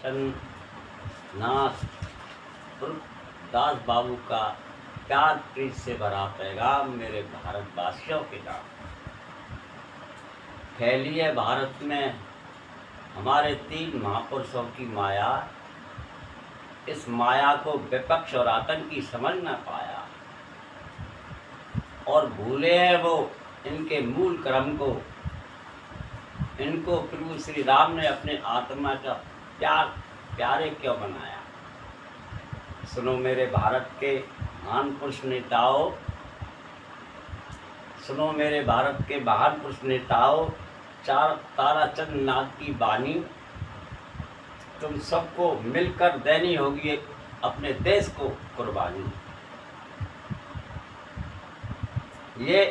चंद्रनाथ दास बाबू का प्यार प्रीत से भरा पैगाम मेरे भारतवासियों के नाम। फैली है भारत में हमारे 3 महापुरुषों की माया। इस माया को विपक्ष और आतंकी समझ न पाया और भूले हैं वो इनके मूल क्रम को। इनको प्रभु श्री राम ने अपने आत्मा का प्यारे क्यों बनाया। सुनो मेरे भारत के महान पुरुष नेताओं, सुनो मेरे भारत के महान पुरुष नेताओं, ताराचंद नाथ की बानी। तुम सबको मिलकर देनी होगी अपने देश को कुर्बानी। ये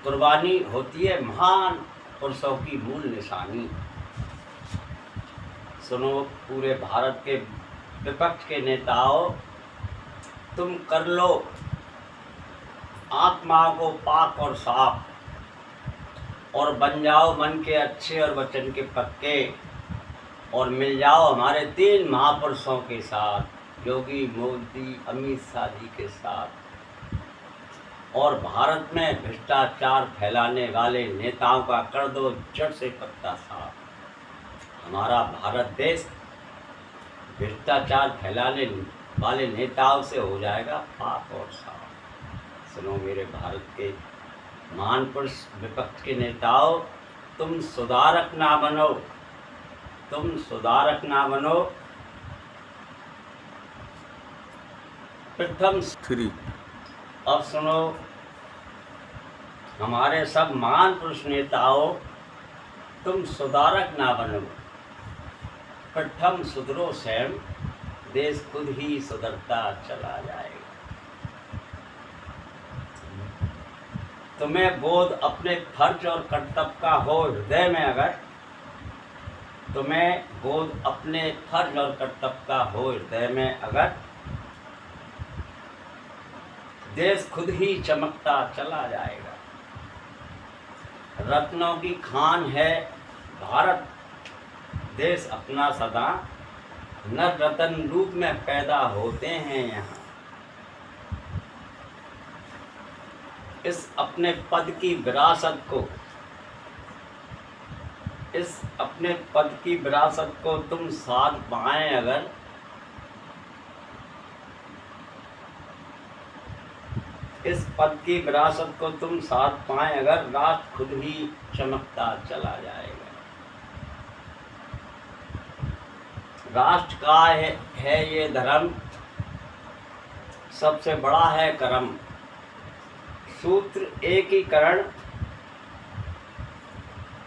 कुर्बानी होती है महान पुरुषों की मूल निशानी। सुनो पूरे भारत के विपक्ष के नेताओं, तुम कर लो आत्मा को पाक और साफ और बन जाओ मन के अच्छे और वचन के पक्के और मिल जाओ हमारे 3 महापुरुषों के साथ, योगी मोदी अमित शाह जी के साथ। और भारत में भ्रष्टाचार फैलाने वाले नेताओं का कर दो जड़ से पत्ता साफ। हमारा भारत देश भ्रष्टाचार फैलाने वाले नेताओं से हो जाएगा पाक और साफ। सुनो मेरे भारत के महान पुरुष विपक्ष के नेताओं, तुम सुधारक ना बनो, तुम सुधारक ना बनो। प्रथम 3। अब सुनो हमारे सब महान पुरुष नेताओं, तुम सुधारक ना बनो। प्रथम सुधरो स्वयं, देश खुद ही सुधरता चला जाएगा। तुम्हें बोध अपने फर्ज और कर्तव्य का हो हृदय में अगर, तुम्हें बोध अपने फर्ज और कर्तव्य का हो हृदय में अगर, देश खुद ही चमकता चला जाएगा। रत्नों की खान है भारत देश अपना सदा, नर रतन रूप में पैदा होते हैं यहाँ। इस अपने पद की विरासत को, इस अपने पद की विरासत को तुम साध पाए अगर, इस पद की विरासत को तुम साथ पाए अगर, राष्ट्र खुद ही चमकता चला जाएगा। राष्ट्र का है ये धर्म, सबसे बड़ा है कर्म। सूत्र एकीकरण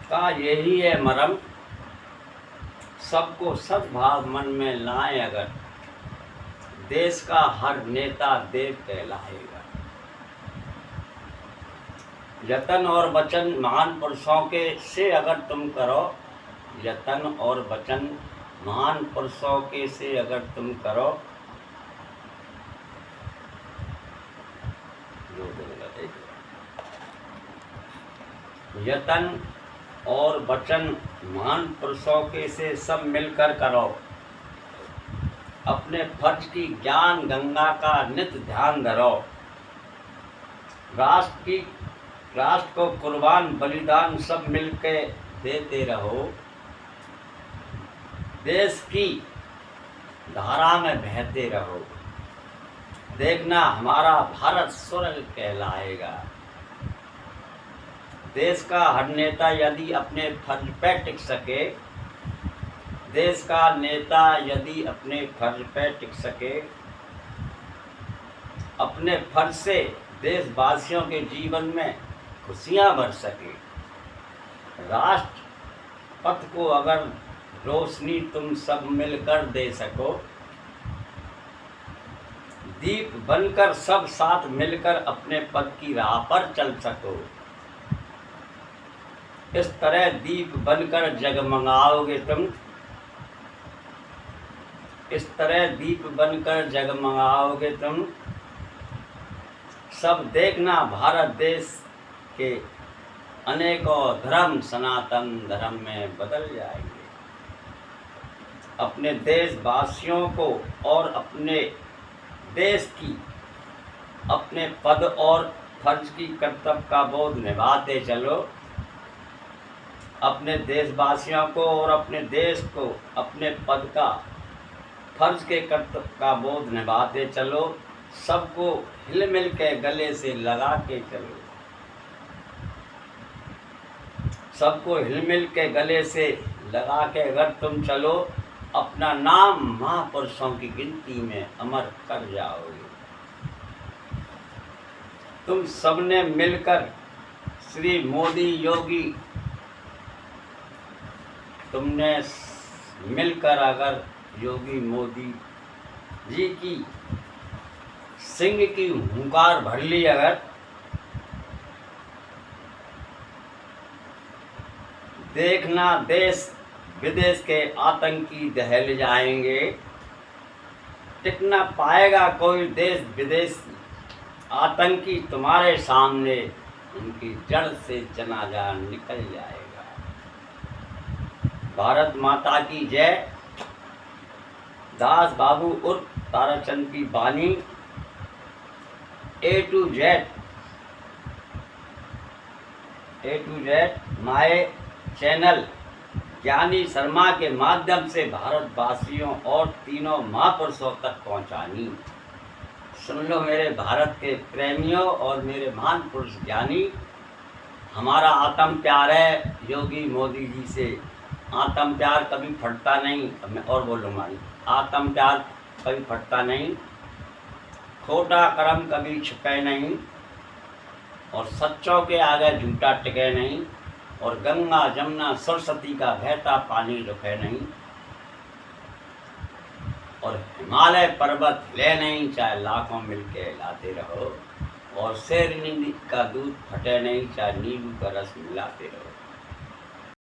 का यही है मरम, सबको सद्भाव मन में लाए अगर, देश का हर नेता देव कहलाएगा। यतन और वचन महान पुरुषों के से अगर तुम करो, यतन और वचन महान पुरुषों के से अगर तुम करो, यतन और वचन महान पुरुषों के से सब मिलकर करो। अपने फर्ज की ज्ञान गंगा का नित ध्यान धरो। राष्ट्र को कुर्बान बलिदान सब मिलके देते रहो। देश की धारा में बहते रहो। देखना हमारा भारत स्वर्ग कहलाएगा। देश का हर नेता यदि अपने फर्ज पे टिक सके, देश का नेता यदि अपने फर्ज पे टिक सके, अपने फर्ज से देशवासियों के जीवन में खुशियां भर सके, राष्ट्र पथ को अगर रोशनी तुम सब मिलकर दे सको, दीप बनकर सब साथ मिलकर अपने पथ की राह पर चल सको। इस तरह दीप बनकर जगमगाओगे तुम, इस तरह दीप बनकर जगमगाओगे तुम। सब देखना भारत देश के अनेकों धर्म सनातन धर्म में बदल जाएंगे। अपने देशवासियों को और अपने देश की अपने पद और फर्ज की कर्तव्य का बोध निभाते चलो। अपने देशवासियों को और अपने देश को अपने पद का फर्ज के कर्तव्य का बोध निभाते चलो। सबको हिल मिल के गले से लगा के चलो। सबको हिल मिल के गले से लगा के अगर तुम चलो, अपना नाम महापुरुषों की गिनती में अमर कर जाओगे। तुम सबने मिलकर श्री मोदी योगी, तुमने मिलकर अगर योगी मोदी जी की सिंह की हुंकार भर ली, अगर देखना देश विदेश के आतंकी दहल जाएंगे। टिक ना पाएगा कोई देश विदेश आतंकी तुम्हारे सामने, उनकी जड़ से जनाजा निकल जाएगा। भारत माता की जय। दास बाबू उर्फ ताराचंद की बानी A to Z my channel ज्ञानी शर्मा के माध्यम से भारतवासियों और तीनों महापुरुषों तक पहुंचानी। सुन लो मेरे भारत के प्रेमियों और मेरे महान पुरुष ज्ञानी, हमारा आत्म प्यार है योगी मोदी जी से। आत्म प्यार कभी फटता नहीं। अब मैं और बोलूँगा, आत्म प्यार कभी फटता नहीं, खोटा कर्म कभी छिपे नहीं, और सच्चों के आगे झूठा टिके नहीं, और गंगा जमुना सरस्वती का बहता पानी रुके नहीं, और हिमालय पर्वत हिले नहीं चाहे लाखों मिलके हिलाते रहो, और शेरनी का दूध फटे नहीं चाहे नींबू का रस मिलाते रहो।